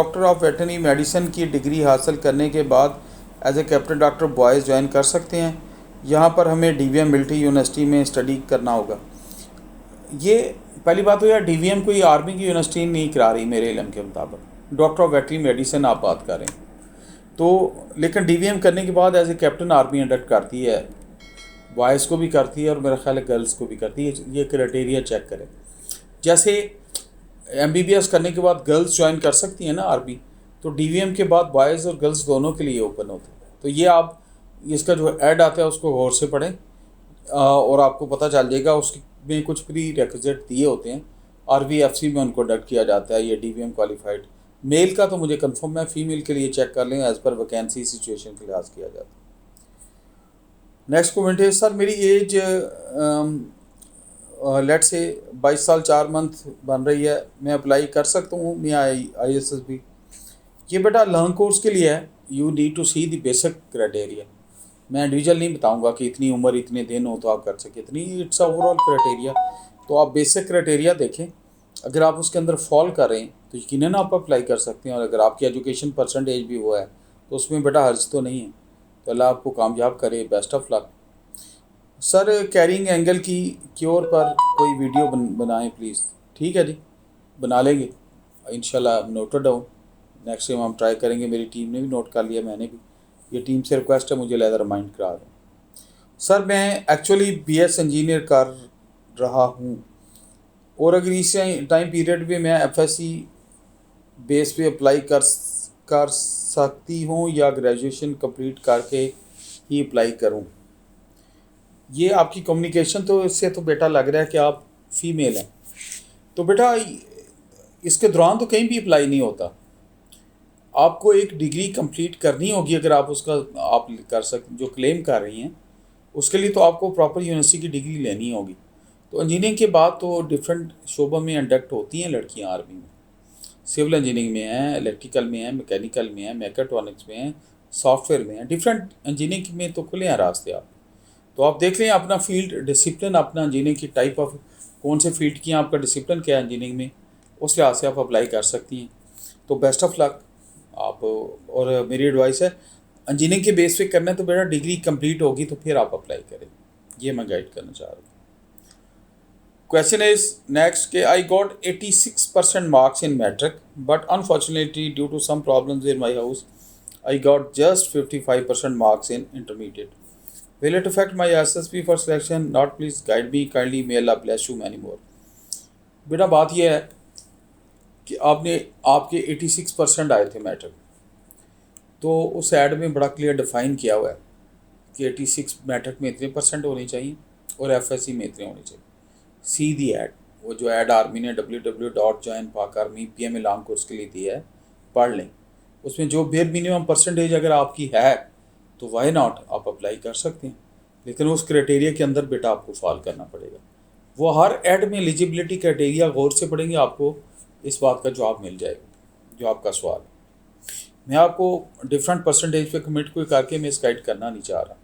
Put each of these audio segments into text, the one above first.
Doctor of veterinary medicine की degree हासिल करने के बाद as a captain doctor boys join कर सकते हैं। यहाँ पर हमें डीवीएम मिलिट्री यूनिवर्सिटी में स्टडी करना होगा। ये पहली बात तो यार, डीवीएम कोई आर्मी की यूनिवर्सिटी नहीं करा रही मेरे इल्म के मुताबिक। डॉक्टर ऑफ वेटरनरी मेडिसिन आप बात कर रहे हैं तो, लेकिन डीवीएम करने के बाद as a captain army induct करती है, बॉयज़ को भी करती है और मेरा ख्याल है गर्ल्स को भी करती है। ये क्राइटेरिया चेक करें। जैसे एमबीबीएस करने के बाद गर्ल्स ज्वाइन कर सकती हैं ना आर्मी, तो डीवीएम के बाद बॉयज़ और गर्ल्स दोनों के लिए ओपन होते हैं। तो ये आप इसका जो ऐड आता है उसको गौर से पढ़ें और आपको पता चल जाएगा। उसमें कुछ प्री रिक्विजिट दिए होते हैं, आरवीएफसी में उनको इंडक्ट किया जाता है ये डीवीएम क्वालिफाइड। मेल का तो मुझे कंफर्म है, फीमेल के लिए चेक कर लें, एज़ पर वैकेंसी सिचुएशन के लिहाज किया जाता है। नेक्स्ट कमेंट है, सर मेरी एज लेट से 22 साल 4 मंथ बन रही है, मैं अप्लाई कर सकता हूँ मैं ISSB? ये बेटा लर्न कोर्स के लिए है। You need to see the basic criteria. मैं इंडिविजुअल नहीं बताऊंगा कि इतनी उम्र इतने दिन हो तो आप कर सके, इतनी इट्स ओवरऑल क्राइटेरिया। तो आप बेसिक क्राइटेरिया देखें, अगर आप उसके अंदर फॉल कर रहे हैं तो यकीनन आप अप्लाई कर सकते हैं। और अगर आपकी एजुकेशन परसेंटेज भी हुआ है तो उसमें बेटा हर्ज तो नहीं है। तो अल्लाह आपको कामयाब करे, best of luck. Sir carrying angle की क्योर पर कोई वीडियो बनाएं प्लीज़। ठीक है जी, बना लेंगे इंशाल्लाह, नोटेड डाउन। नेक्स्ट टाइम हम ट्राई करेंगे। मेरी टीम ने भी नोट कर लिया, मैंने भी। ये टीम से रिक्वेस्ट है, मुझे लहदा रिमाइंड करा दें। सर मैं एक्चुअली BS इंजीनियर कर रहा हूँ और अगर इस टाइम पीरियड में मैं FSC बेस पे अप्लाई कर सकती हूँ या ग्रेजुएशन कंप्लीट करके ही अप्लाई करूँ? ये आपकी कम्युनिकेशन तो इससे तो बेटा लग रहा है कि आप फीमेल हैं। तो बेटा इसके दौरान तो कहीं भी अप्लाई नहीं होता। आपको एक डिग्री कंप्लीट करनी होगी, अगर आप उसका आप कर सकते जो क्लेम कर रही हैं उसके लिए, तो आपको प्रॉपर यूनिवर्सिटी की डिग्री लेनी होगी। तो इंजीनियरिंग के बाद तो डिफरेंट शोबों में इंडक्ट होती हैं लड़कियां आर्मी में। सिविल इंजीनियरिंग में हैं, इलेक्ट्रिकल में हैं, मैकेनिकल में हैं, मैकेट्रॉनिक्स में हैं, सॉफ्टवेयर में हैं। डिफरेंट इंजीनियरिंग में तो खुले हैं रास्ते आप। तो आप देख लें अपना फील्ड डिसिप्लिन, अपना इंजीनियरिंग की टाइप ऑफ कौन से फील्ड की आपका डिसिप्लिन क्या है इंजीनियरिंग में, उस लिहाज से आप अप्लाई कर सकती हैं। तो बेस्ट ऑफ लक आप। और मेरी एडवाइस है, इंजीनियरिंग के बेस पे करना है तो बेटा डिग्री कंप्लीट होगी तो फिर आप अप्लाई करें। ये मैं गाइड करना चाह रहा हूँ। क्वेश्चन इज नेक्स्ट के I got 86% marks in matric but unfortunately due to some problems in my house I got just 55% marks in intermediate. Will it affect my SSB for selection? Not, please guide me kindly. May Allah bless you many more. बेटा बात यह है कि आपके 86% आए थे matric, तो उस ऐड में बड़ा क्लियर डिफाइन किया हुआ है कि 86 मैट्रिक में इतने % होने चाहिए और FSC में इतने होने चाहिए। सी दी ऐड, वो जो ऐड आर्मी ने www.joinpakarmy लॉन्ग कोर्स के लिए दी है, पढ़ लें। उसमें जो बेयर मिनिमम % अगर आपकी है तो वाई नॉट, आप अप्लाई कर सकते हैं। लेकिन उस क्राइटेरिया के अंदर बेटा आपको फॉल करना पड़ेगा। वो हर ऐड में एलिजिबिलिटी क्राइटेरिया गौर से पढ़ेंगे, आपको इस बात का जवाब मिल जाएगा जो आपका सवाल है। मैं आपको डिफरेंट % पे कमिट कोई करके मैं गाइड करना नहीं चाह रहा।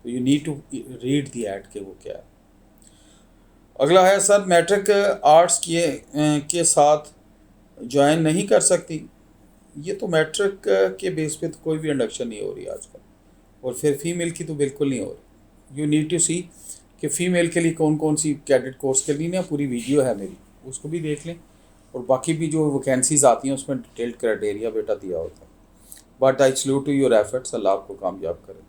तो you need to read the ad के वो क्या है। अगला है, सर मैट्रिक आर्ट्स के साथ ज्वाइन नहीं कर सकती। ये तो मैट्रिक के बेस पे तो कोई भी इंडक्शन नहीं हो रही आजकल, और फिर फीमेल की तो बिल्कुल नहीं हो रही। यू नीड टू सी कि फ़ीमेल के लिए कौन कौन सी कैडेट कोर्स के लिए ना पूरी वीडियो है मेरी, उसको भी देख लें। और बाकी भी जो वैकेंसीज़ आती हैं उसमें डिटेल्ड क्राइटेरिया बेटा दिया होता है। But I salute to your efforts. अल्लाह आपको कामयाब करे।